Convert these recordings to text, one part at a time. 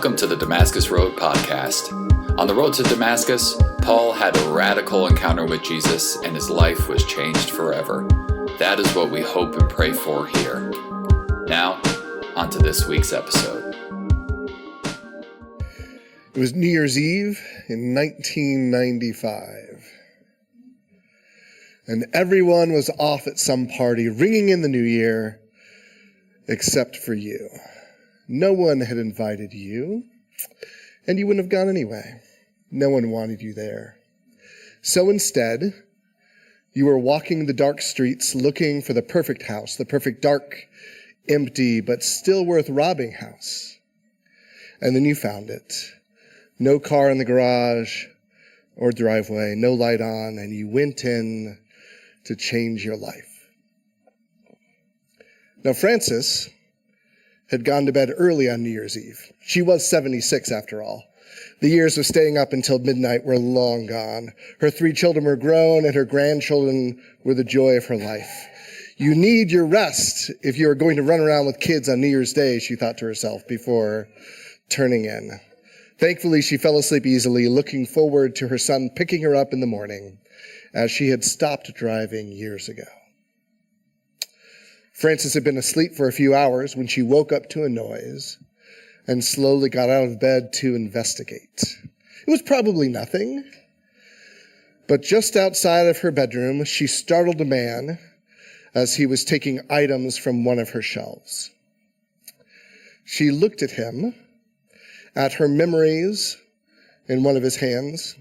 Welcome to the Damascus Road podcast. On the road to Damascus, Paul had a radical encounter with Jesus and his life was changed forever. That is what we hope and pray for here. Now, on to this week's episode. It was New Year's Eve in 1995. And everyone was off at some party, ringing in the new year, except for you. No one had invited you, and you wouldn't have gone anyway. No one wanted you there. So instead, you were walking the dark streets looking for the perfect house, the perfect dark, empty, but still worth robbing house. And then you found it. No car in the garage or driveway, no light on, and you went in to change your life. Now, Frances had gone to bed early on New Year's Eve. She was 76 after all. The years of staying up until midnight were long gone. Her 3 children were grown, and her grandchildren were the joy of her life. You need your rest if you are going to run around with kids on New Year's Day, she thought to herself before turning in. Thankfully, she fell asleep easily, looking forward to her son picking her up in the morning, as she had stopped driving years ago. Frances had been asleep for a few hours when she woke up to a noise and slowly got out of bed to investigate. It was probably nothing, but just outside of her bedroom, she startled a man as he was taking items from one of her shelves. She looked at him, at her memories in one of his hands,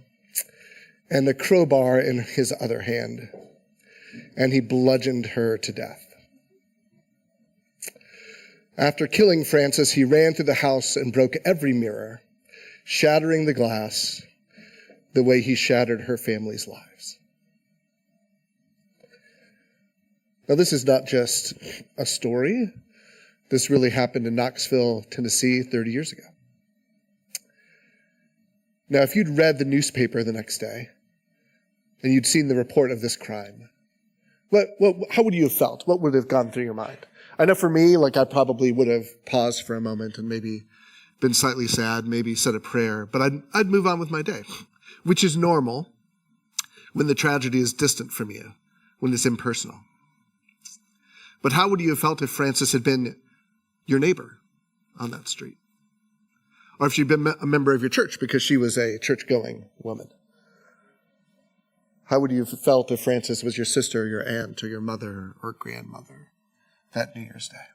and a crowbar in his other hand, and he bludgeoned her to death. After killing Frances, he ran through the house and broke every mirror, shattering the glass the way he shattered her family's lives. Now, this is not just a story. This really happened in Knoxville, Tennessee, 30 years ago. Now, if you'd read the newspaper the next day and you'd seen the report of this crime, how would you have felt? What would have gone through your mind? I know for me, I probably would have paused for a moment and maybe been slightly sad, maybe said a prayer, but I'd move on with my day, which is normal when the tragedy is distant from you, when it's impersonal. But how would you have felt if Frances had been your neighbor on that street? Or if she'd been a member of your church because she was a church-going woman? How would you have felt if Frances was your sister, or your aunt, or your mother, or grandmother that New Year's Day?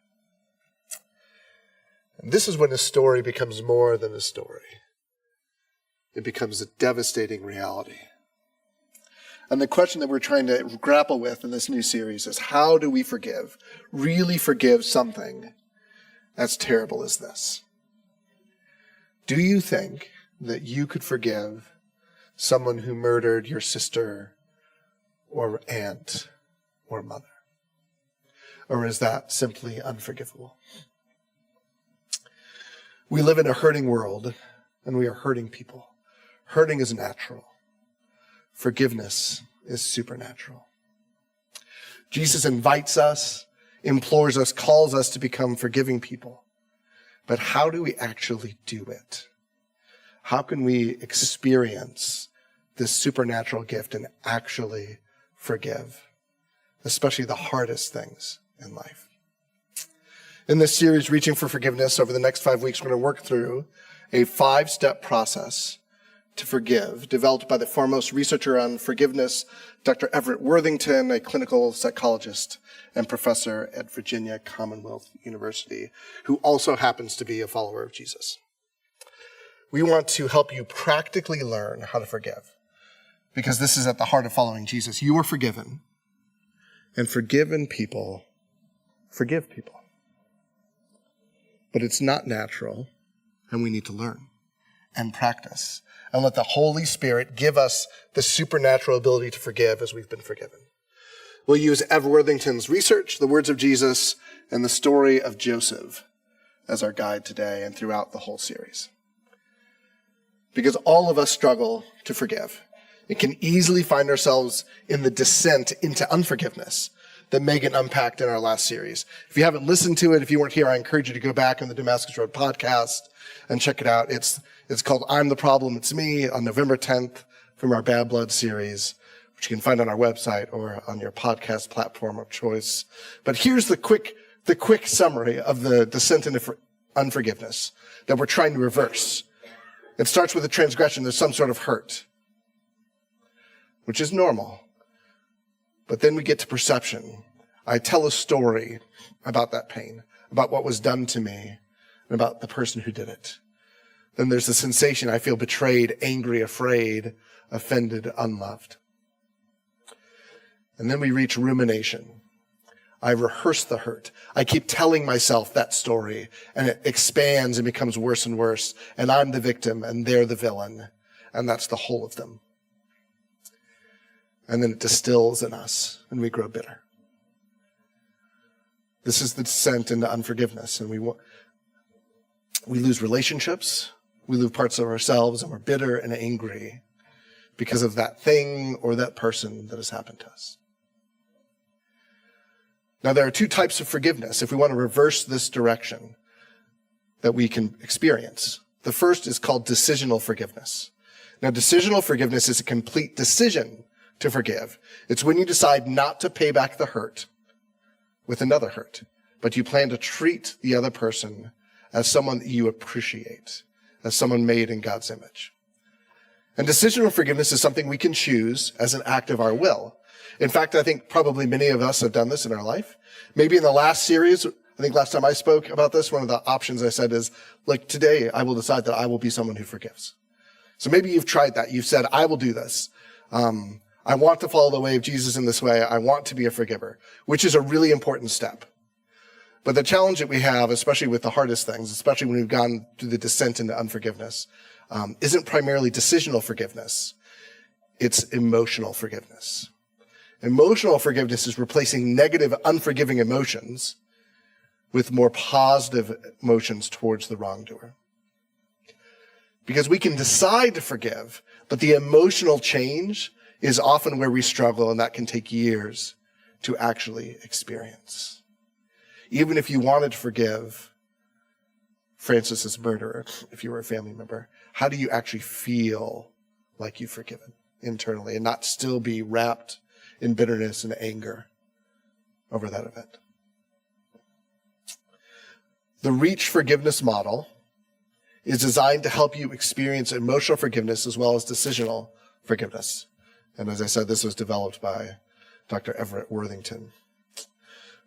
And this is when a story becomes more than a story. It becomes a devastating reality. And the question that we're trying to grapple with in this new series is, how do we forgive, really forgive something as terrible as this? Do you think that you could forgive someone who murdered your sister or aunt or mother? Or is that simply unforgivable? We live in a hurting world, and we are hurting people. Hurting is natural. Forgiveness is supernatural. Jesus invites us, implores us, calls us to become forgiving people. But how do we actually do it? How can we experience this supernatural gift and actually forgive, especially the hardest things in life? In this series, Reaching for Forgiveness, over the next 5 weeks, we're going to work through a 5-step process to forgive, developed by the foremost researcher on forgiveness, Dr. Everett Worthington, a clinical psychologist and professor at Virginia Commonwealth University, who also happens to be a follower of Jesus. We want to help you practically learn how to forgive, because this is at the heart of following Jesus. You are forgiven, and forgiven people forgive people. But it's not natural, and we need to learn and practice, and let the Holy Spirit give us the supernatural ability to forgive as we've been forgiven. We'll use Everett Worthington's research, the words of Jesus, and the story of Joseph as our guide today and throughout the whole series. Because all of us struggle to forgive. It can easily find ourselves in the descent into unforgiveness. that Megan unpacked in our last series. If you haven't listened to it, if you weren't here, I encourage you to go back on the Damascus Road podcast and check it out. It's called I'm the Problem, It's Me, on November 10th from our Bad Blood series, which you can find on our website or on your podcast platform of choice. But here's the quick summary of the descent into unforgiveness that we're trying to reverse. It starts with a transgression. There's some sort of hurt, which is normal. But then we get to perception. I tell a story about that pain, about what was done to me, and about the person who did it. Then there's the sensation. I feel betrayed, angry, afraid, offended, unloved. And then we reach rumination. I rehearse the hurt. I keep telling myself that story, and it expands and becomes worse and worse. And I'm the victim, and they're the villain. And that's the whole of them. And then it distills in us, and we grow bitter. This is the descent into unforgiveness, and we lose relationships, we lose parts of ourselves, and we're bitter and angry because of that thing or that person that has happened to us. Now, there are two types of forgiveness if we want to reverse this direction that we can experience. The first is called decisional forgiveness. Now, decisional forgiveness is a complete decision to forgive. It's when you decide not to pay back the hurt with another hurt, but you plan to treat the other person as someone that you appreciate, as someone made in God's image. And decisional forgiveness is something we can choose as an act of our will. In fact, I think probably many of us have done this in our life. Maybe in the last series, I think last time I spoke about this, one of the options I said is, like, today I will decide that I will be someone who forgives. So maybe you've tried that. You've said, I will do this. I want to follow the way of Jesus in this way. I want to be a forgiver, which is a really important step. But the challenge that we have, especially with the hardest things, especially when we've gone through the descent into unforgiveness, isn't primarily decisional forgiveness. It's emotional forgiveness. Emotional forgiveness is replacing negative, unforgiving emotions with more positive emotions towards the wrongdoer. Because we can decide to forgive, but the emotional change is often where we struggle, and that can take years to actually experience. Even if you wanted to forgive Francis's murderer, if you were a family member, how do you actually feel like you've forgiven internally and not still be wrapped in bitterness and anger over that event? The Reach Forgiveness model is designed to help you experience emotional forgiveness as well as decisional forgiveness. And as I said, this was developed by Dr. Everett Worthington.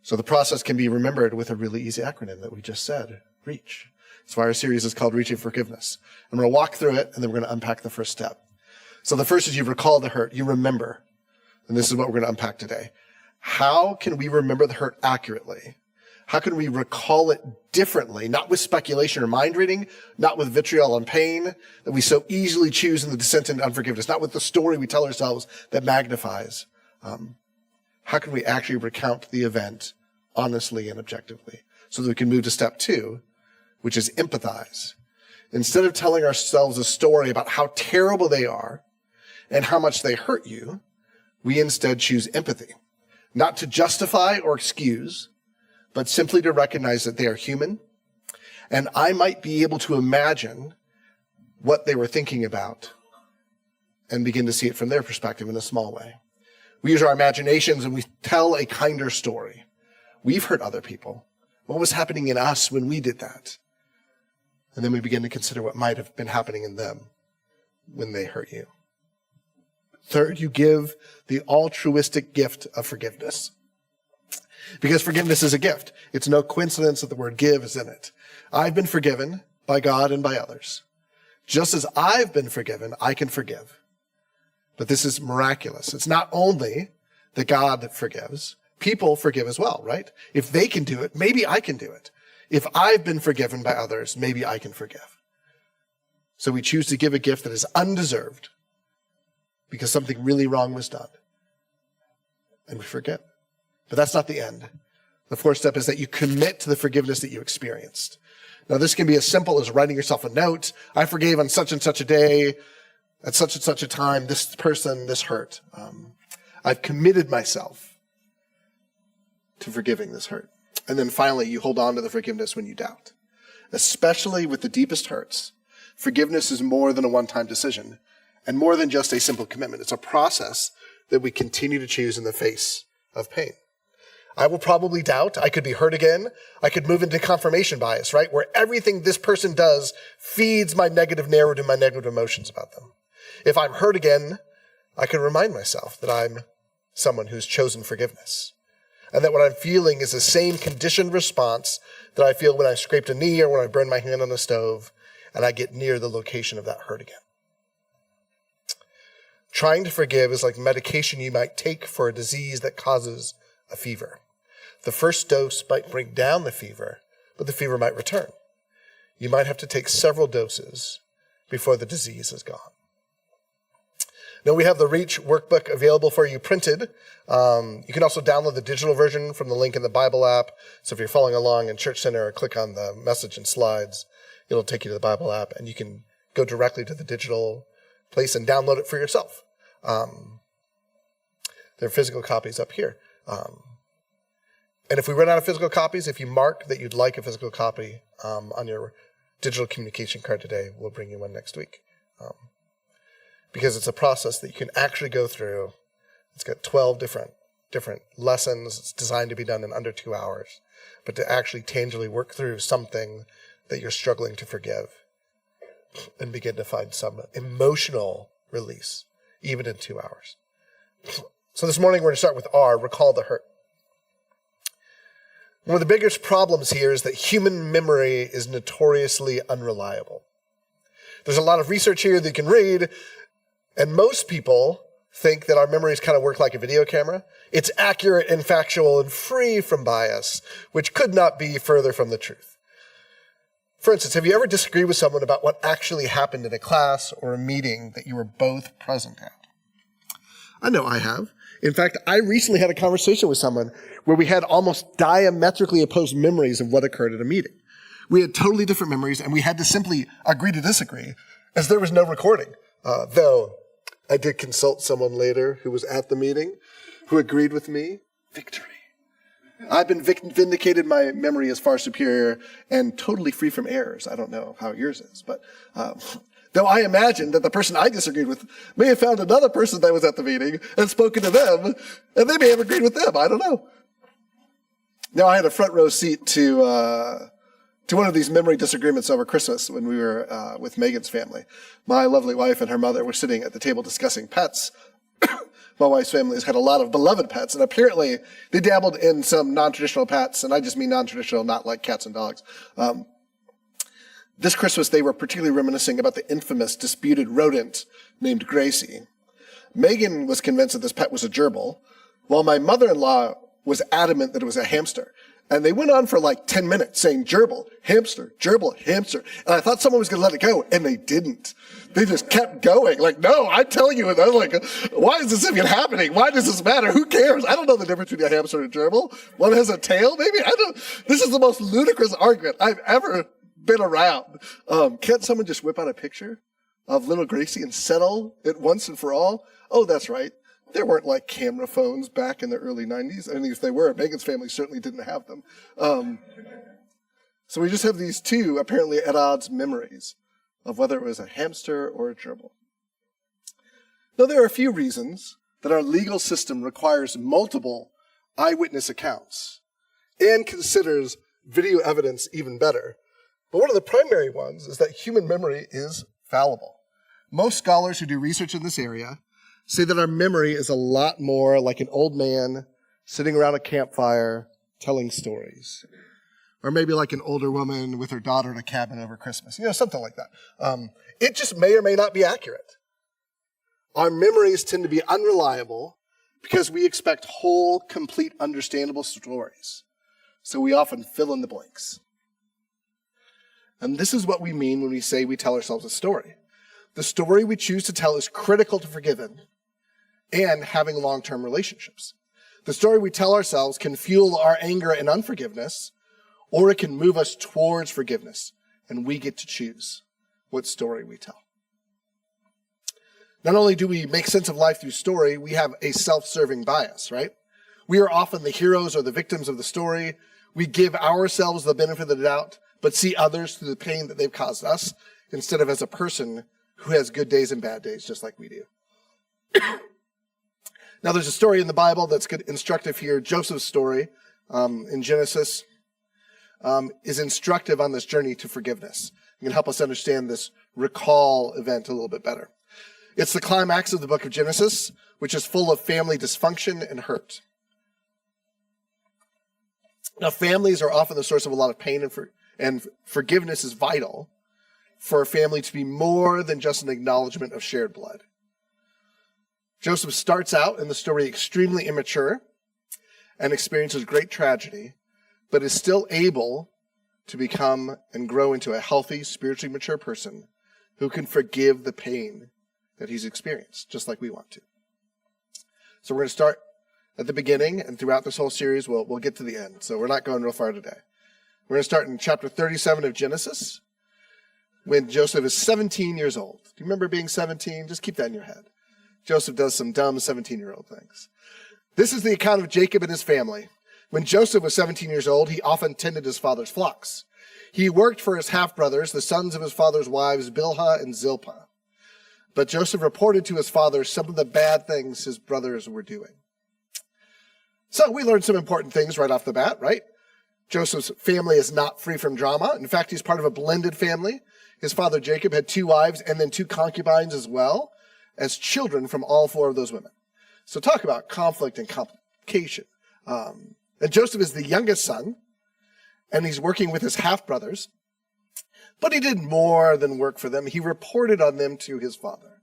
So the process can be remembered with a really easy acronym that we just said, REACH. That's why our series is called Reaching Forgiveness. I'm going to walk through it, and then we're going to unpack the first step. So the first is you recall the hurt, you remember. And this is what we're going to unpack today. How can we remember the hurt accurately? How can we recall it differently, not with speculation or mind reading, not with vitriol and pain that we so easily choose in the descent into unforgiveness, not with the story we tell ourselves that magnifies. How can we actually recount the event honestly and objectively so that we can move to step 2, which is empathize. Instead of telling ourselves a story about how terrible they are and how much they hurt you, we instead choose empathy, not to justify or excuse, but simply to recognize that they are human. And I might be able to imagine what they were thinking about and begin to see it from their perspective in a small way. We use our imaginations and we tell a kinder story. We've hurt other people. What was happening in us when we did that? And then we begin to consider what might have been happening in them when they hurt you. Third, you give the altruistic gift of forgiveness. Because forgiveness is a gift. It's no coincidence that the word give is in it. I've been forgiven by God and by others. Just as I've been forgiven, I can forgive. But this is miraculous. It's not only that God forgives, people forgive as well, right? If they can do it, maybe I can do it. If I've been forgiven by others, maybe I can forgive. So we choose to give a gift that is undeserved because something really wrong was done. And we forgive. But that's not the end. The fourth step is that you commit to the forgiveness that you experienced. Now, this can be as simple as writing yourself a note. I forgave on such and such a day, at such and such a time, this person, this hurt. I've committed myself to forgiving this hurt. And then finally, you hold on to the forgiveness when you doubt. Especially with the deepest hurts, forgiveness is more than a one-time decision and more than just a simple commitment. It's a process that we continue to choose in the face of pain. I will probably doubt. I could be hurt again. I could move into confirmation bias, right? Where everything this person does feeds my negative narrative, my negative emotions about them. If I'm hurt again, I can remind myself that I'm someone who's chosen forgiveness. And that what I'm feeling is the same conditioned response that I feel when I scraped a knee or when I burned my hand on the stove and I get near the location of that hurt again. Trying to forgive is like medication you might take for a disease that causes a fever. The first dose might bring down the fever, but the fever might return. You might have to take several doses before the disease is gone. Now, we have the REACH workbook available for you printed. You can also download the digital version from the link in the Bible app. So if you're following along in Church Center, click on the message and slides. It'll take you to the Bible app, and you can go directly to the digital place and download it for yourself. There are physical copies up here. And if we run out of physical copies, if you mark that you'd like a physical copy on your digital communication card today, we'll bring you one next week. Because it's a process that you can actually go through. It's got 12 different lessons. It's designed to be done in under 2 hours. But to actually tangibly work through something that you're struggling to forgive and begin to find some emotional release, even in 2 hours. So this morning we're going to start with R, recall the hurt. One of the biggest problems here is that human memory is notoriously unreliable. There's a lot of research here that you can read, and most people think that our memories kind of work like a video camera. It's accurate and factual and free from bias, which could not be further from the truth. For instance, have you ever disagreed with someone about what actually happened in a class or a meeting that you were both present at? I know I have. In fact, I recently had a conversation with someone where we had almost diametrically opposed memories of what occurred at a meeting. We had totally different memories, and we had to simply agree to disagree, as there was no recording. Though I did consult someone later who was at the meeting, who agreed with me. Victory. I've been vindicated. My memory is far superior and totally free from errors. I don't know how yours is, but though I imagine that the person I disagreed with may have found another person that was at the meeting and spoken to them, and they may have agreed with them. I don't know. Now, I had a front row seat to one of these memory disagreements over Christmas when we were with Megan's family. My lovely wife and her mother were sitting at the table discussing pets. My wife's family has had a lot of beloved pets, and apparently they dabbled in some non-traditional pets, and I just mean non-traditional, not like cats and dogs. This Christmas, they were particularly reminiscing about the infamous disputed rodent named Gracie. Megan was convinced that this pet was a gerbil, while my mother-in-law was adamant that it was a hamster. And they went on for like 10 minutes saying gerbil, hamster, hamster. And I thought someone was going to let it go, and they didn't. They just kept going. Like, no, I'm telling you. And I was like, why is this even happening? Why does this matter? Who cares? I don't know the difference between a hamster and a gerbil. One has a tail, maybe? This is the most ludicrous argument I've ever been around. Can't someone just whip out a picture of little Gracie and settle it once and for all? Oh, that's right. There weren't like camera phones back in the early 90s. And if they were, Megan's family certainly didn't have them. So we just have these two apparently at odds memories of whether it was a hamster or a gerbil. Now, there are a few reasons that our legal system requires multiple eyewitness accounts and considers video evidence even better. But one of the primary ones is that human memory is fallible. Most scholars who do research in this area say that our memory is a lot more like an old man sitting around a campfire telling stories. Or maybe like an older woman with her daughter in a cabin over Christmas. Something like that. It just may or may not be accurate. Our memories tend to be unreliable because we expect whole, complete, understandable stories. So we often fill in the blanks. And this is what we mean when we say we tell ourselves a story. The story we choose to tell is critical to forgiving and having long-term relationships. The story we tell ourselves can fuel our anger and unforgiveness, or it can move us towards forgiveness, and we get to choose what story we tell. Not only do we make sense of life through story, we have a self-serving bias, right? We are often the heroes or the victims of the story. We give ourselves the benefit of the doubt, but see others through the pain that they've caused us, instead of as a person who has good days and bad days, just like we do. Now, there's a story in the Bible that's good, instructive here. Joseph's story in Genesis is instructive on this journey to forgiveness. It can help us understand this recall event a little bit better. It's the climax of the book of Genesis, which is full of family dysfunction and hurt. Now, families are often the source of a lot of pain, and forgiveness is vital for a family to be more than just an acknowledgement of shared blood. Joseph starts out in the story extremely immature and experiences great tragedy, but is still able to become and grow into a healthy, spiritually mature person who can forgive the pain that he's experienced, just like we want to. So we're going to start at the beginning, and throughout this whole series, we'll get to the end. So we're not going real far today. We're going to start in chapter 37 of Genesis, when Joseph is 17 years old. Do you remember being 17? Just keep that in your head. Joseph does some dumb 17-year-old things. This is the account of Jacob and his family. When Joseph was 17 years old, he often tended his father's flocks. He worked for his half-brothers, the sons of his father's wives, Bilhah and Zilpah. But Joseph reported to his father some of the bad things his brothers were doing. So we learned some important things right off the bat, right? Joseph's family is not free from drama. In fact, he's part of a blended family. His father Jacob had 2 wives and then 2 concubines as well as children from all 4 of those women. So talk about conflict and complication. And Joseph is the youngest son, and he's working with his half-brothers. But he did more than work for them. He reported on them to his father.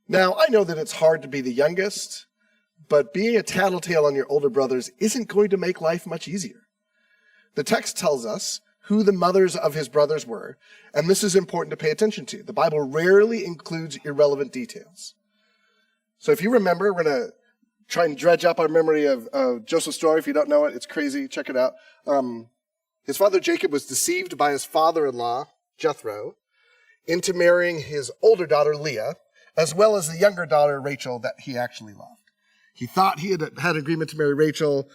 Now, I know that it's hard to be the youngest, but being a tattletale on your older brothers isn't going to make life much easier. The text tells us who the mothers of his brothers were, and this is important to pay attention to. The Bible rarely includes irrelevant details. So if you remember, we're going to try and dredge up our memory of Joseph's story. If you don't know it, it's crazy. Check it out. His father Jacob was deceived by his father-in-law, Jethro, into marrying his older daughter, Leah, as well as the younger daughter, Rachel, that he actually loved. He thought he had agreement to marry Rachel.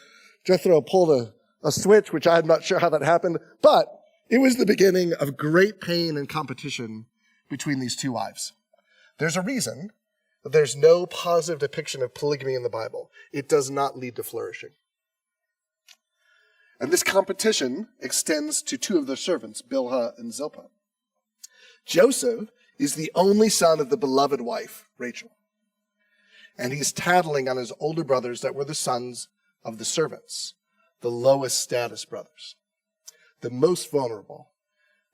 Jethro pulled a switch, which I'm not sure how that happened, but it was the beginning of great pain and competition between these 2 wives. There's a reason that there's no positive depiction of polygamy in the Bible. It does not lead to flourishing. And this competition extends to 2 of their servants, Bilhah and Zilpah. Joseph is the only son of the beloved wife, Rachel. And he's tattling on his older brothers that were the sons of the servants, the lowest status brothers, the most vulnerable.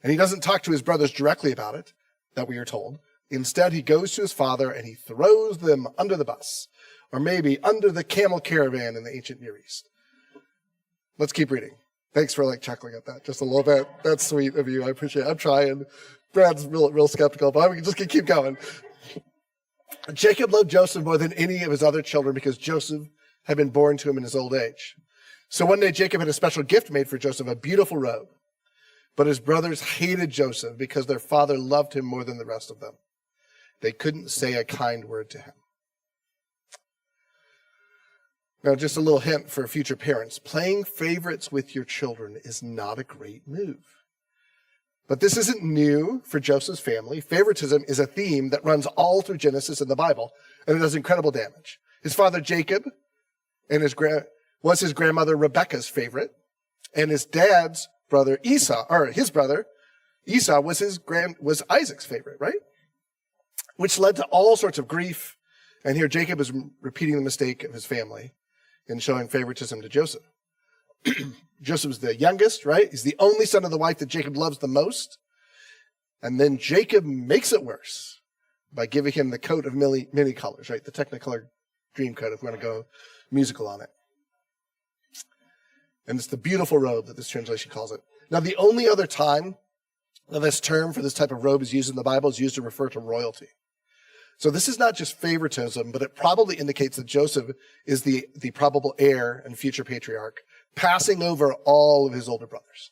And he doesn't talk to his brothers directly about it, that we are told. Instead, he goes to his father and he throws them under the bus, or maybe under the camel caravan in the ancient Near East. Let's keep reading. Thanks for chuckling at that just a little bit. That's sweet of you. I appreciate it. I'm trying. Brad's real skeptical, but I'm just going to keep going. Jacob loved Joseph more than any of his other children because Joseph had been born to him in his old age. So one day Jacob had a special gift made for Joseph, a beautiful robe. But his brothers hated Joseph because their father loved him more than the rest of them. They couldn't say a kind word to him. Now, just a little hint for future parents. Playing favorites with your children is not a great move. But this isn't new for Joseph's family. Favoritism is a theme that runs all through Genesis and the Bible, and it does incredible damage. His father Jacob and was his grandmother Rebekah's favorite, and his dad's brother Esau, or his brother Esau was Isaac's favorite, right? Which led to all sorts of grief. And here Jacob is repeating the mistake of his family in showing favoritism to Joseph. Joseph's the youngest, right? He's the only son of the wife that Jacob loves the most. And then Jacob makes it worse by giving him the coat of many colors, right? The Technicolor dream coat, if we want to go musical on it. And it's the beautiful robe that this translation calls it. Now, the only other time that this term for this type of robe is used in the Bible is used to refer to royalty. So this is not just favoritism, but it probably indicates that Joseph is the probable heir and future patriarch, passing over all of his older brothers.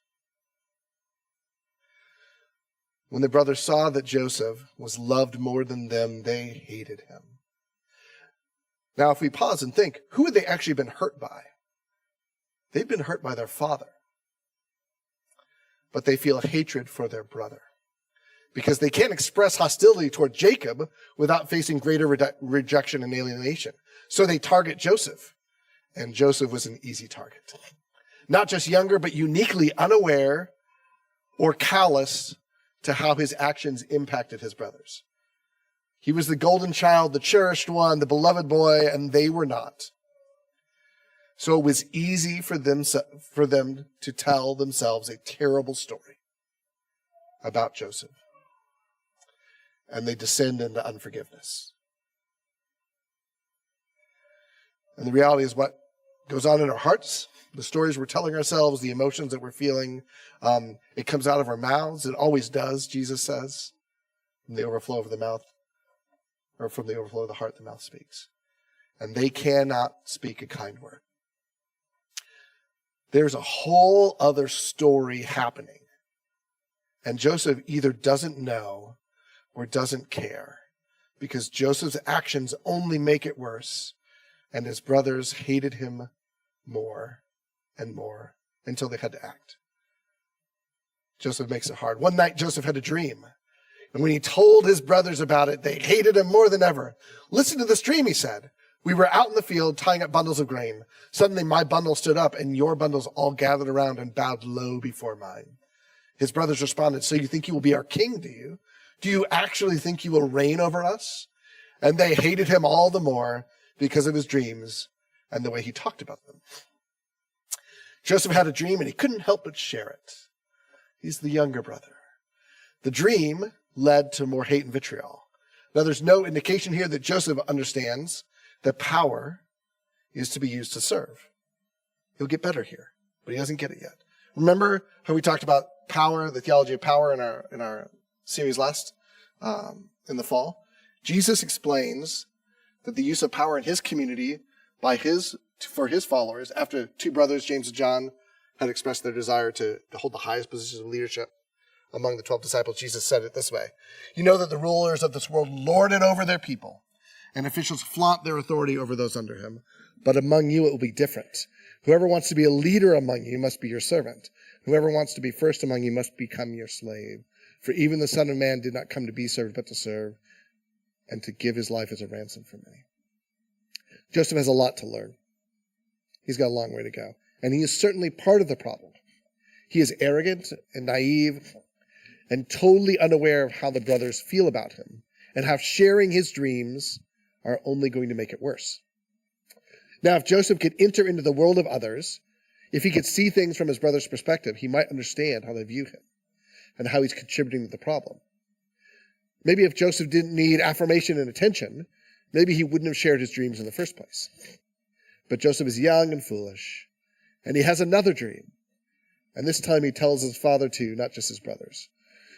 When the brothers saw that Joseph was loved more than them, they hated him. Now, if we pause and think, who had they actually been hurt by? They've been hurt by their father. But they feel hatred for their brother because they can't express hostility toward Jacob without facing greater rejection and alienation. So they target Joseph, and Joseph was an easy target. Not just younger, but uniquely unaware or callous to how his actions impacted his brothers. He was the golden child, the cherished one, the beloved boy, and they were not. So it was easy for them to tell themselves a terrible story about Joseph. And they descend into unforgiveness. And the reality is what goes on in our hearts, the stories we're telling ourselves, the emotions that we're feeling, it comes out of our mouths. It always does, Jesus says. From the overflow of the mouth, or from the overflow of the heart, the mouth speaks. And they cannot speak a kind word. There's a whole other story happening. And Joseph either doesn't know or doesn't care, because Joseph's actions only make it worse, and his brothers hated him more and more until they had to act. Joseph makes it hard. One night, Joseph had a dream, and when he told his brothers about it, they hated him more than ever. Listen to this dream, he said. We were out in the field tying up bundles of grain. Suddenly my bundle stood up, and your bundles all gathered around and bowed low before mine. His brothers responded, so you think you will be our king, do you? Do you actually think you will reign over us? And they hated him all the more because of his dreams and the way he talked about them. Joseph had a dream, and he couldn't help but share it. He's the younger brother. The dream led to more hate and vitriol. Now, there's no indication here that Joseph understands that power is to be used to serve. He'll get better here, but he doesn't get it yet. Remember how we talked about power, the theology of power in our series in the fall? Jesus explains that the use of power in his community for his followers, after two brothers, James and John, had expressed their desire to hold the highest positions of leadership among the 12 disciples, Jesus said it this way: you know that the rulers of this world lord it over their people, and officials flaunt their authority over those under him. But among you it will be different. Whoever wants to be a leader among you must be your servant. Whoever wants to be first among you must become your slave. For even the Son of Man did not come to be served, but to serve, and to give his life as a ransom for many. Joseph has a lot to learn. He's got a long way to go. And he is certainly part of the problem. He is arrogant and naive and totally unaware of how the brothers feel about him, and how sharing his dreams are only going to make it worse. Now, if Joseph could enter into the world of others, if he could see things from his brother's perspective, he might understand how they view him and how he's contributing to the problem. Maybe if Joseph didn't need affirmation and attention, maybe he wouldn't have shared his dreams in the first place. But Joseph is young and foolish, and he has another dream. And this time he tells his father too, not just his brothers.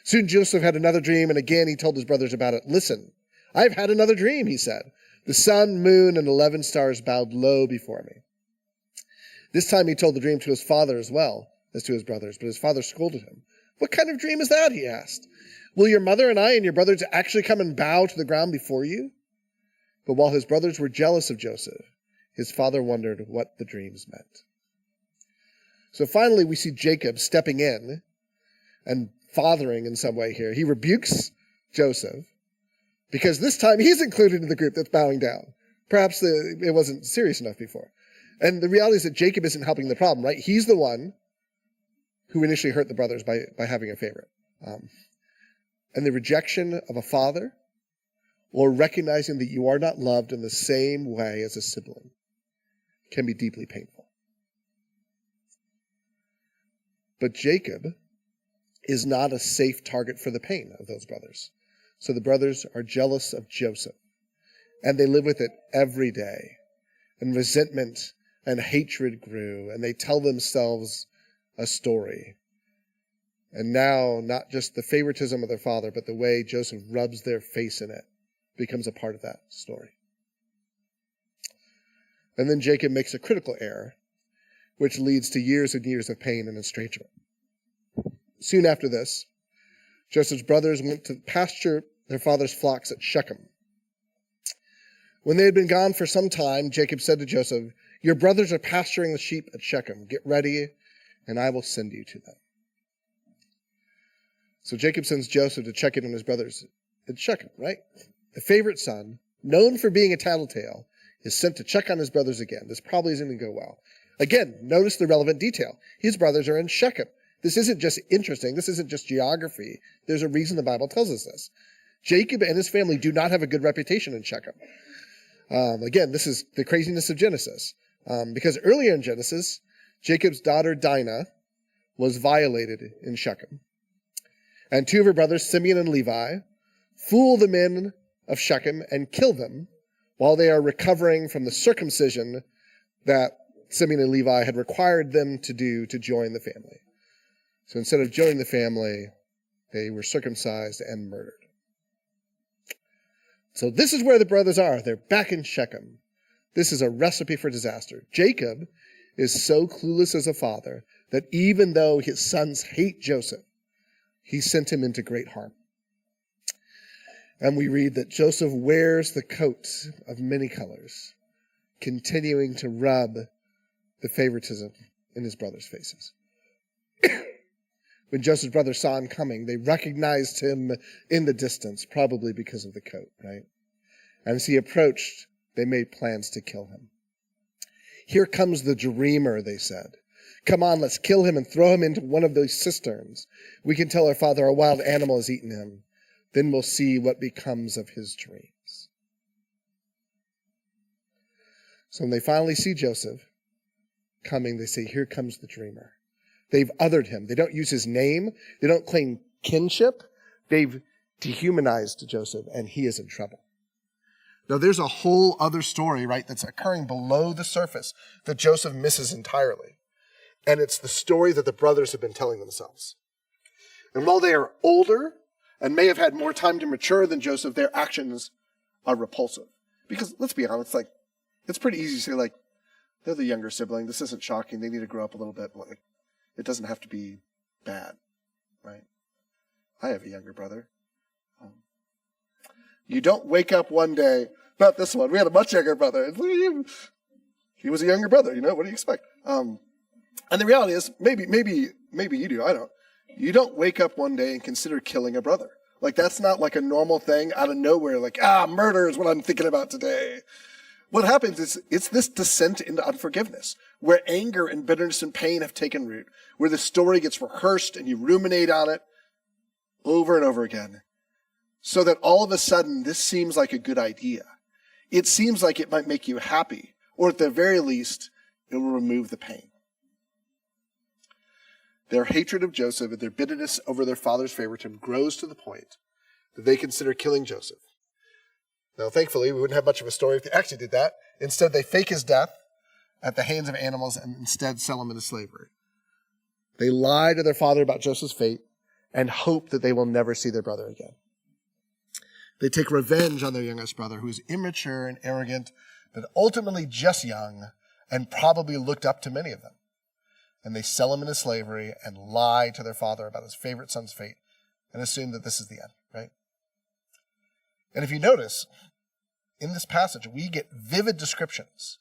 Soon Joseph had another dream, and again he told his brothers about it. Listen, I've had another dream, he said. The sun, moon, and 11 stars bowed low before me. This time he told the dream to his father as well as to his brothers, but his father scolded him. What kind of dream is that, he asked. Will your mother and I and your brothers actually come and bow to the ground before you? But while his brothers were jealous of Joseph, his father wondered what the dreams meant. So finally we see Jacob stepping in and fathering in some way here. He rebukes Joseph because this time he's included in the group that's bowing down. Perhaps it wasn't serious enough before. And the reality is that Jacob isn't helping the problem, right? He's the one who initially hurt the brothers by having a favorite. And the rejection of a father, or recognizing that you are not loved in the same way as a sibling, can be deeply painful. But Jacob is not a safe target for the pain of those brothers. So the brothers are jealous of Joseph, and they live with it every day. And resentment and hatred grew, and they tell themselves a story. And now, not just the favoritism of their father, but the way Joseph rubs their face in it becomes a part of that story. And then Jacob makes a critical error, which leads to years and years of pain and estrangement. Soon after this, Joseph's brothers went to pasture their father's flocks at Shechem. When they had been gone for some time, Jacob said to Joseph, "Your brothers are pasturing the sheep at Shechem. Get ready, and I will send you to them." So Jacob sends Joseph to check in on his brothers at Shechem, right? The favorite son, known for being a tattletale, is sent to check on his brothers again. This probably isn't going to go well. Again, notice the relevant detail. His brothers are in Shechem. This isn't just interesting. This isn't just geography. There's a reason the Bible tells us this. Jacob and his family do not have a good reputation in Shechem. Again, this is the craziness of Genesis. Because earlier in Genesis, Jacob's daughter Dinah was violated in Shechem. And two of her brothers, Simeon and Levi, fool the men of Shechem and kill them while they are recovering from the circumcision that Simeon and Levi had required them to do to join the family. So instead of joining the family, they were circumcised and murdered. So this is where the brothers are. They're back in Shechem. This is a recipe for disaster. Jacob is so clueless as a father that even though his sons hate Joseph, he sent him into great harm. And we read that Joseph wears the coat of many colors, continuing to rub the favoritism in his brothers' faces. When Joseph's brothers saw him coming, they recognized him in the distance, probably because of the coat, right? And as he approached, they made plans to kill him. "Here comes the dreamer," they said. "Come on, let's kill him and throw him into one of those cisterns. We can tell our father a wild animal has eaten him. Then we'll see what becomes of his dreams." So when they finally see Joseph coming, they say, "Here comes the dreamer." They've othered him. They don't use his name. They don't claim kinship. They've dehumanized Joseph, and he is in trouble. Now, there's a whole other story, right, that's occurring below the surface that Joseph misses entirely. And it's the story that the brothers have been telling themselves. And while they are older and may have had more time to mature than Joseph, their actions are repulsive. Because let's be honest, it's pretty easy to say, they're the younger sibling. This isn't shocking. They need to grow up a little bit. But it doesn't have to be bad, right? I have a younger brother. You don't wake up one day, not this one. We had a much younger brother. He was a younger brother. What do you expect? And the reality is, maybe you do. I don't. You don't wake up one day and consider killing a brother. That's not a normal thing out of nowhere. Murder is what I'm thinking about today. What happens is it's this descent into unforgiveness, where anger and bitterness and pain have taken root, where the story gets rehearsed and you ruminate on it over and over again, so that all of a sudden this seems like a good idea. It seems like it might make you happy, or at the very least, it will remove the pain. Their hatred of Joseph and their bitterness over their father's favoritism grows to the point that they consider killing Joseph. Now, thankfully, we wouldn't have much of a story if they actually did that. Instead, they fake his death at the hands of animals and instead sell him into slavery. They lie to their father about Joseph's fate and hope that they will never see their brother again. They take revenge on their youngest brother, who is immature and arrogant, but ultimately just young and probably looked up to many of them. And they sell him into slavery and lie to their father about his favorite son's fate and assume that this is the end, right? And if you notice, in this passage, we get vivid descriptions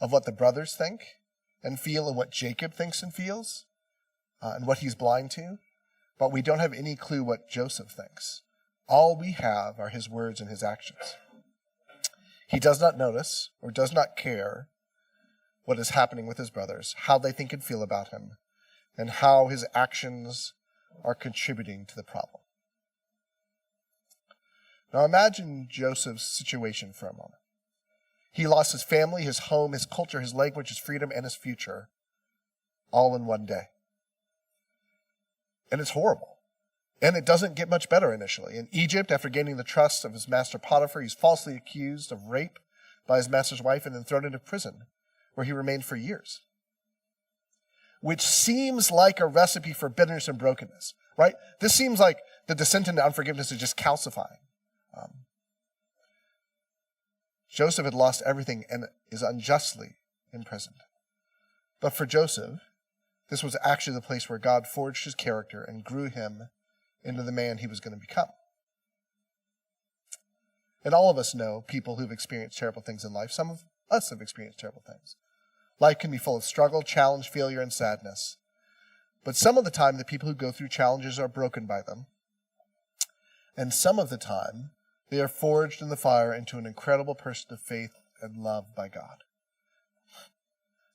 of what the brothers think and feel and what Jacob thinks and feels and what he's blind to, but we don't have any clue what Joseph thinks. All we have are his words and his actions. He does not notice or does not care what is happening with his brothers, how they think and feel about him, and how his actions are contributing to the problem. Now imagine Joseph's situation for a moment. He lost his family, his home, his culture, his language, his freedom, and his future, all in one day. And it's horrible. And it doesn't get much better initially. In Egypt, after gaining the trust of his master Potiphar, he's falsely accused of rape by his master's wife and then thrown into prison, where he remained for years. Which seems like a recipe for bitterness and brokenness, right? This seems like the descent into unforgiveness is just calcifying. Joseph had lost everything and is unjustly imprisoned. But for Joseph, this was actually the place where God forged his character and grew him into the man he was going to become. And all of us know people who've experienced terrible things in life. Some of us have experienced terrible things. Life can be full of struggle, challenge, failure, and sadness. But some of the time, the people who go through challenges are broken by them. And some of the time, they are forged in the fire into an incredible person of faith and love by God.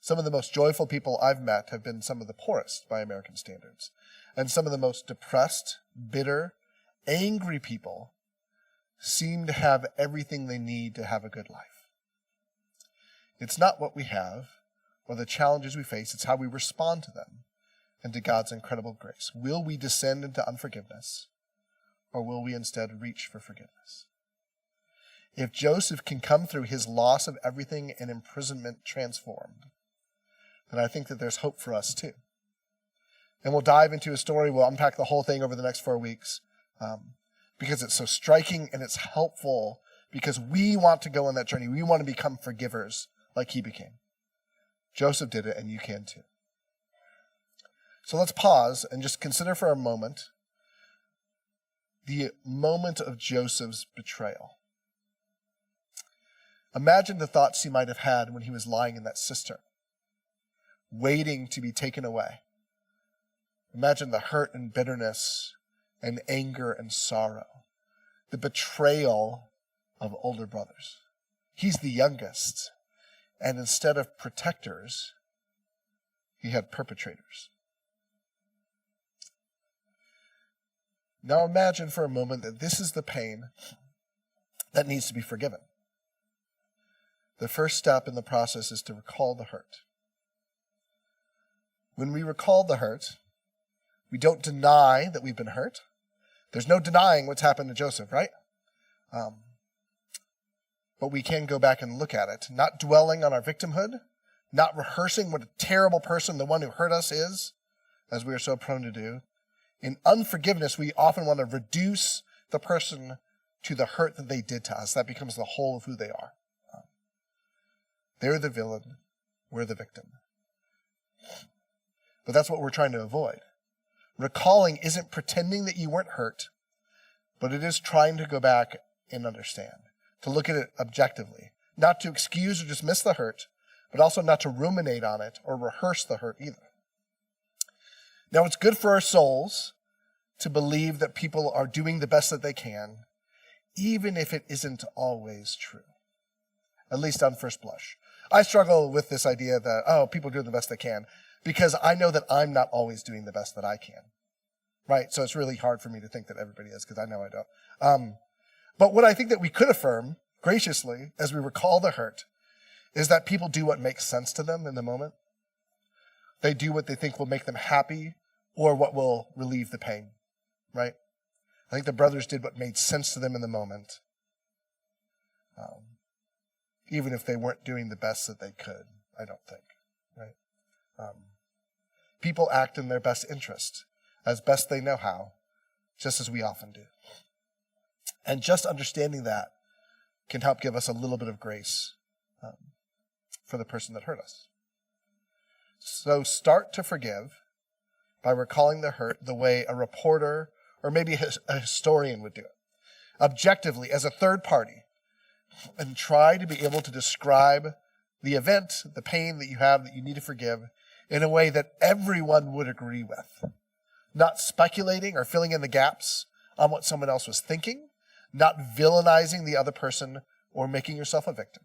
Some of the most joyful people I've met have been some of the poorest by American standards. And some of the most depressed, bitter, angry people seem to have everything they need to have a good life. It's not what we have or the challenges we face, it's how we respond to them and to God's incredible grace. Will we descend into unforgiveness, or will we instead reach for forgiveness? If Joseph can come through his loss of everything and imprisonment transformed, then I think that there's hope for us too. And we'll dive into a story, we'll unpack the whole thing over the next 4 weeks, because it's so striking and it's helpful, because we want to go on that journey. We want to become forgivers like he became. Joseph did it, and you can too. So let's pause and just consider for a moment the moment of Joseph's betrayal. Imagine the thoughts he might have had when he was lying in that cistern, waiting to be taken away. Imagine the hurt and bitterness and anger and sorrow, the betrayal of older brothers. He's the youngest, and instead of protectors, he had perpetrators. Now imagine for a moment that this is the pain that needs to be forgiven. The first step in the process is to recall the hurt. When we recall the hurt, we don't deny that we've been hurt. There's no denying what's happened to Joseph, right? But we can go back and look at it, not dwelling on our victimhood, not rehearsing what a terrible person the one who hurt us is, as we are so prone to do. In unforgiveness, we often want to reduce the person to the hurt that they did to us. That becomes the whole of who they are. They're the villain, we're the victim. But that's what we're trying to avoid. Recalling isn't pretending that you weren't hurt, but it is trying to go back and understand, to look at it objectively, not to excuse or dismiss the hurt, but also not to ruminate on it or rehearse the hurt either. Now, it's good for our souls to believe that people are doing the best that they can, even if it isn't always true, at least on first blush. I struggle with this idea that, people are doing the best they can, because I know that I'm not always doing the best that I can, right? So it's really hard for me to think that everybody is, because I know I don't. But what I think that we could affirm graciously as we recall the hurt is that people do what makes sense to them in the moment. They do what they think will make them happy or what will relieve the pain, right? I think the brothers did what made sense to them in the moment, even if they weren't doing the best that they could, I don't think, right? People act in their best interest, as best they know how, just as we often do. And just understanding that can help give us a little bit of grace for the person that hurt us. So start to forgive by recalling the hurt the way a reporter or maybe a historian would do it, objectively as a third party, and try to be able to describe the event, the pain that you have that you need to forgive in a way that everyone would agree with, not speculating or filling in the gaps on what someone else was thinking, not villainizing the other person or making yourself a victim.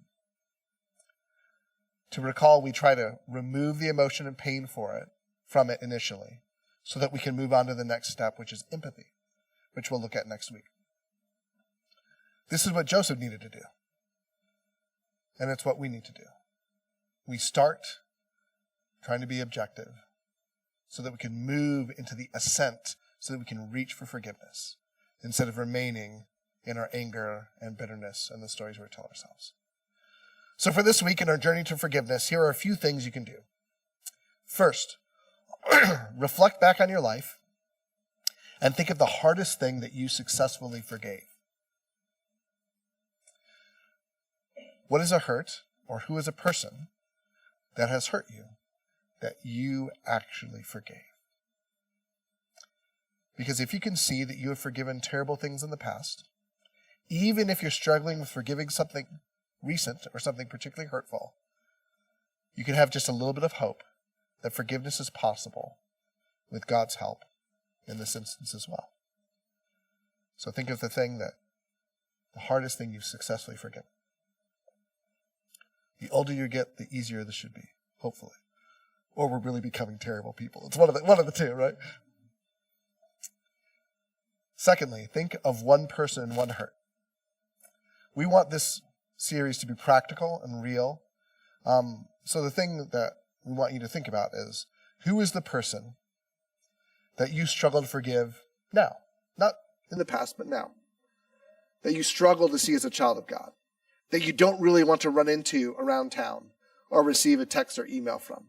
To recall, we try to remove the emotion and pain from it initially, so that we can move on to the next step, which is empathy, which we'll look at next week. This is what Joseph needed to do. And it's what we need to do. We start trying to be objective so that we can move into the ascent, so that we can reach for forgiveness, instead of remaining in our anger and bitterness and the stories we tell ourselves. So for this week in our journey to forgiveness, here are a few things you can do. First, reflect back on your life and think of the hardest thing that you successfully forgave. What is a hurt, or who is a person that has hurt you that you actually forgave? Because if you can see that you have forgiven terrible things in the past, even if you're struggling with forgiving something recent or something particularly hurtful, you can have just a little bit of hope that forgiveness is possible with God's help in this instance as well. So think of the hardest thing you've successfully forgiven. The older you get, the easier this should be, hopefully. Or we're really becoming terrible people. It's one of the two, right? Secondly, think of one person and one hurt. We want this series to be practical and real. So the thing that we want you to think about is, who is the person that you struggle to forgive now? Not in the past, but now. That you struggle to see as a child of God. That you don't really want to run into around town or receive a text or email from.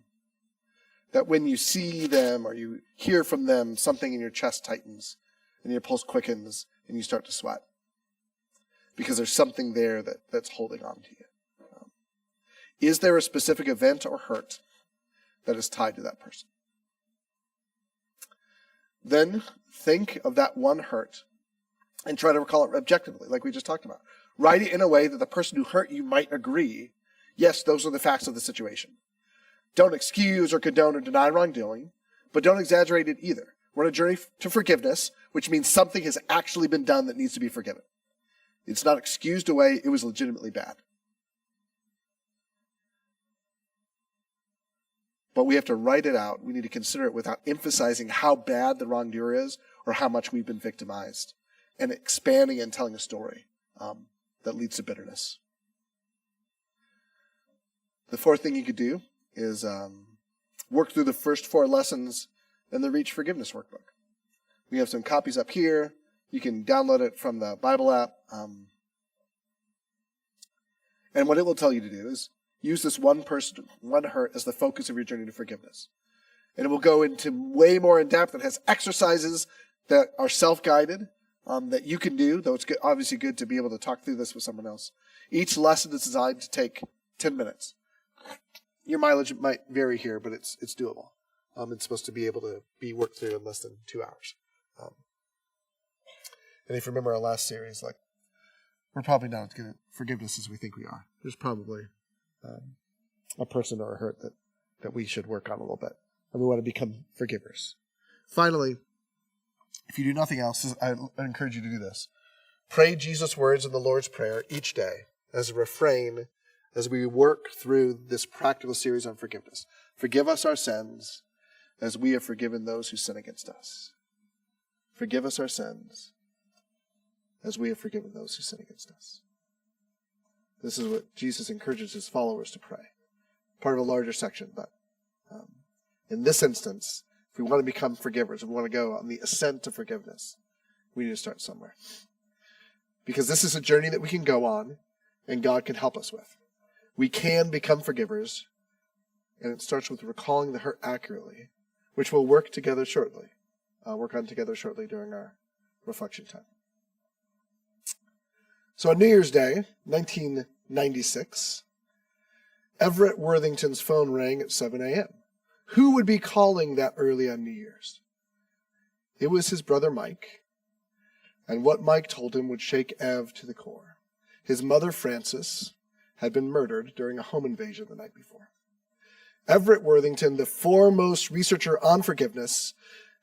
That when you see them or you hear from them, something in your chest tightens and your pulse quickens and you start to sweat. Because there's something there that's holding on to you. Is there a specific event or hurt that is tied to that person? Then think of that one hurt and try to recall it objectively, like we just talked about. Write it in a way that the person who hurt you might agree, yes, those are the facts of the situation. Don't excuse or condone or deny wrongdoing, but don't exaggerate it either. We're on a journey to forgiveness, which means something has actually been done that needs to be forgiven. It's not excused away, it was legitimately bad. But we have to write it out. We need to consider it without emphasizing how bad the wrongdoer is or how much we've been victimized, and expanding and telling a story that leads to bitterness. The fourth thing you could do is work through the first 4 lessons in the Reach Forgiveness Workbook. We have some copies up here. You can download it from the Bible app. And what it will tell you to do is use this one person, one hurt as the focus of your journey to forgiveness. And it will go into way more in depth. It has exercises that are self-guided that you can do, though it's obviously good to be able to talk through this with someone else. Each lesson is designed to take 10 minutes. Your mileage might vary here, but it's doable. It's supposed to be able to be worked through in less than 2 hours. And if you remember our last series, we're probably not as good at forgiveness as we think we are. There's probably a person or a hurt that we should work on a little bit. And we want to become forgivers. Finally, if you do nothing else, I encourage you to do this. Pray Jesus' words in the Lord's Prayer each day as a refrain as we work through this practical series on forgiveness. Forgive us our sins as we have forgiven those who sin against us. Forgive us our sins as we have forgiven those who sin against us. This is what Jesus encourages his followers to pray. Part of a larger section, but in this instance, if we want to become forgivers, if we want to go on the ascent to forgiveness, we need to start somewhere. Because this is a journey that we can go on, and God can help us with. We can become forgivers, and it starts with recalling the hurt accurately, which we'll work on together shortly during our reflection time. So on New Year's Day, 1996, Everett Worthington's phone rang at 7 a.m. Who would be calling that early on New Year's? It was his brother Mike, and what Mike told him would shake Ev to the core. His mother, Frances, had been murdered during a home invasion the night before. Everett Worthington, the foremost researcher on forgiveness,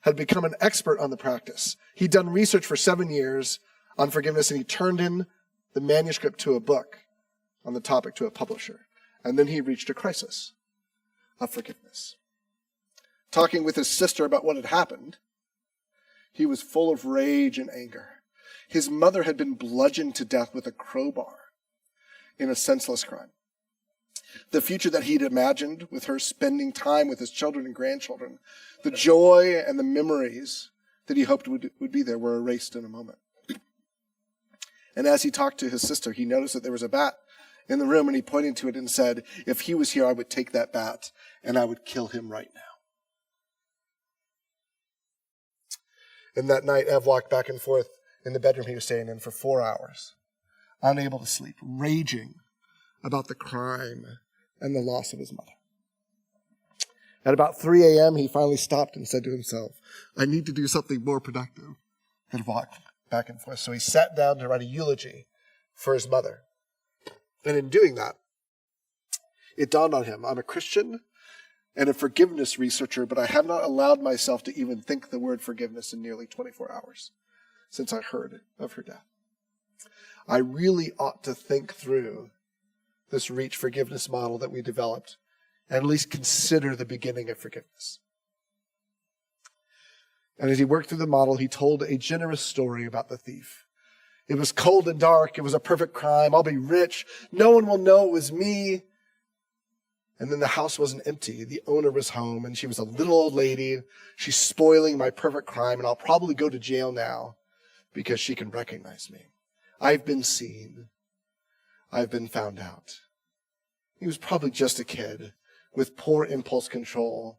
had become an expert on the practice. He'd done research for 7 years on forgiveness, and he turned in the manuscript to a book on the topic to a publisher. And then he reached a crisis of forgiveness. Talking with his sister about what had happened, he was full of rage and anger. His mother had been bludgeoned to death with a crowbar in a senseless crime. The future that he'd imagined with her spending time with his children and grandchildren, the joy and the memories that he hoped would be there were erased in a moment. And as he talked to his sister, he noticed that there was a bat in the room, and he pointed to it and said, if he was here, I would take that bat and I would kill him right now. And that night, Ev walked back and forth in the bedroom he was staying in for 4 hours, unable to sleep, raging about the crime and the loss of his mother. At about 3 a.m., he finally stopped and said to himself, I need to do something more productive than walk back and forth. So he sat down to write a eulogy for his mother. And in doing that, it dawned on him, I'm a Christian and a forgiveness researcher, but I have not allowed myself to even think the word forgiveness in nearly 24 hours since I heard of her death. I really ought to think through this reach forgiveness model that we developed and at least consider the beginning of forgiveness. And as he worked through the model, he told a generous story about the thief. It was cold and dark. It was a perfect crime. I'll be rich. No one will know it was me. And then the house wasn't empty. The owner was home, and she was a little old lady. She's spoiling my perfect crime, and I'll probably go to jail now because she can recognize me. I've been seen. I've been found out. He was probably just a kid with poor impulse control,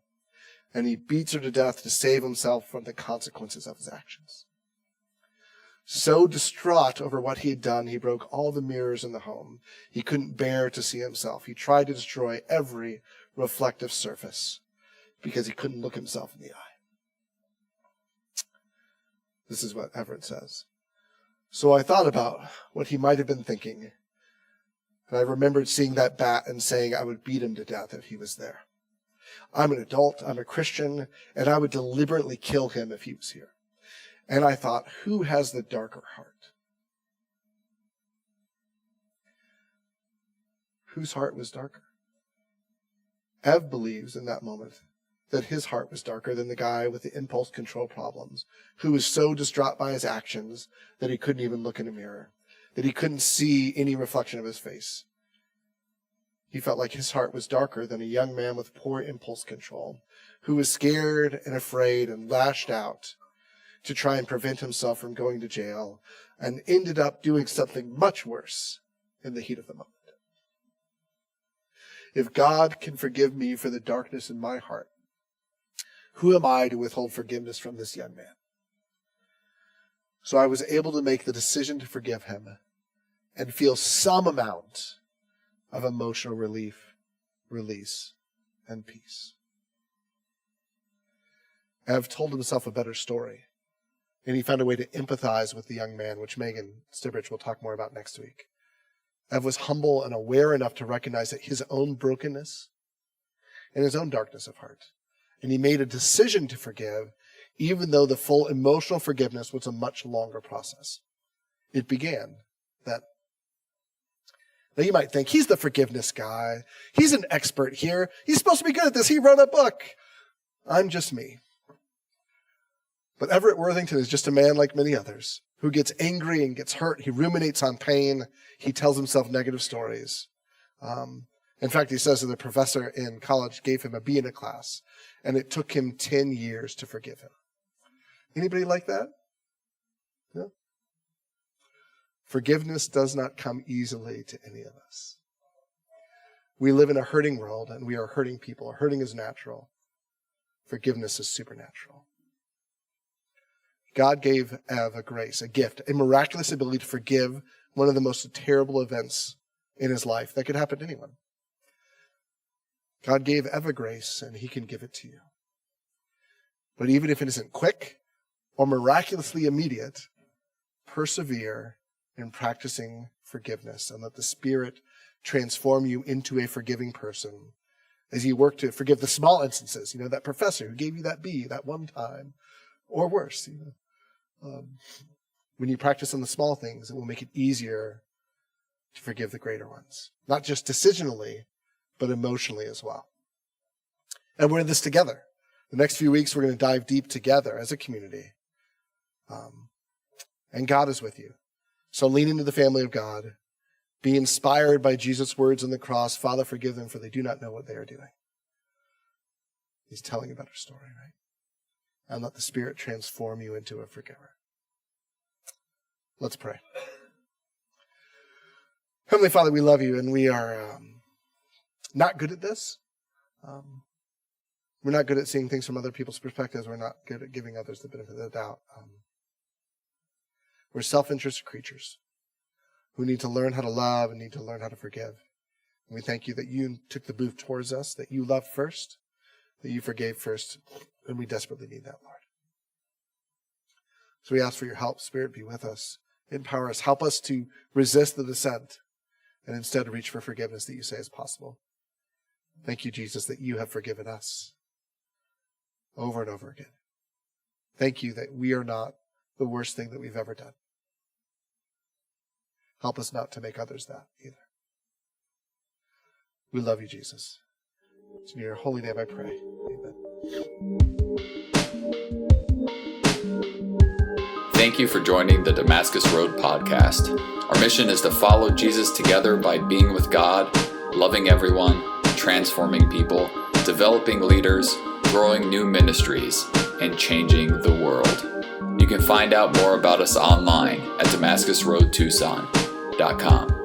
and he beats her to death to save himself from the consequences of his actions. So distraught over what he had done, he broke all the mirrors in the home. He couldn't bear to see himself. He tried to destroy every reflective surface because he couldn't look himself in the eye. This is what Everett says. So I thought about what he might have been thinking, and I remembered seeing that bat and saying I would beat him to death if he was there. I'm an adult, I'm a Christian, and I would deliberately kill him if he was here. And I thought, who has the darker heart? Whose heart was darker? Ev believes in that moment that his heart was darker than the guy with the impulse control problems, who was so distraught by his actions that he couldn't even look in a mirror, that he couldn't see any reflection of his face. He felt like his heart was darker than a young man with poor impulse control, who was scared and afraid and lashed out to try and prevent himself from going to jail, and ended up doing something much worse in the heat of the moment. If God can forgive me for the darkness in my heart, who am I to withhold forgiveness from this young man? So I was able to make the decision to forgive him and feel some amount of emotional relief, release, and peace. Ev told himself a better story, and he found a way to empathize with the young man, which Megan Stibbridge will talk more about next week. Ev was humble and aware enough to recognize that his own brokenness and his own darkness of heart. And he made a decision to forgive, even though the full emotional forgiveness was a much longer process. It began then. Now you might think, he's the forgiveness guy. He's an expert here. He's supposed to be good at this. He wrote a book. I'm just me. But Everett Worthington is just a man like many others who gets angry and gets hurt. He ruminates on pain. He tells himself negative stories. In fact, he says that the professor in college gave him a B in a class, and it took him 10 years to forgive him. Anybody like that? No? Forgiveness does not come easily to any of us. We live in a hurting world, and we are hurting people. Hurting is natural. Forgiveness is supernatural. God gave Ev a grace, a gift, a miraculous ability to forgive one of the most terrible events in his life that could happen to anyone. God gave Ev a grace, and he can give it to you. But even if it isn't quick or miraculously immediate, persevere in practicing forgiveness and let the Spirit transform you into a forgiving person as you work to forgive the small instances. That professor who gave you that B that one time, or worse. When you practice on the small things, it will make it easier to forgive the greater ones. Not just decisionally, but emotionally as well. And we're in this together. The next few weeks, we're going to dive deep together as a community. And God is with you. So lean into the family of God. Be inspired by Jesus' words on the cross. Father, forgive them, for they do not know what they are doing. He's telling a better story, right? And let the Spirit transform you into a forgiver. Let's pray. Heavenly Father, we love you, and we are not good at this. We're not good at seeing things from other people's perspectives. We're not good at giving others the benefit of the doubt. We're self-interested creatures who need to learn how to love and need to learn how to forgive. And we thank you that you took the move towards us, that you loved first, that you forgave first, and we desperately need that, Lord. So we ask for your help. Spirit, be with us. Empower us. Help us to resist the descent and instead reach for forgiveness that you say is possible. Thank you, Jesus, that you have forgiven us over and over again. Thank you that we are not the worst thing that we've ever done. Help us not to make others that either. We love you, Jesus. It's in your holy name I pray. Amen. Thank you for joining the Damascus Road podcast. Our mission is to follow Jesus together by being with God, loving everyone, transforming people, developing leaders, growing new ministries, and changing the world. You can find out more about us online at DamascusRoadTucson.com.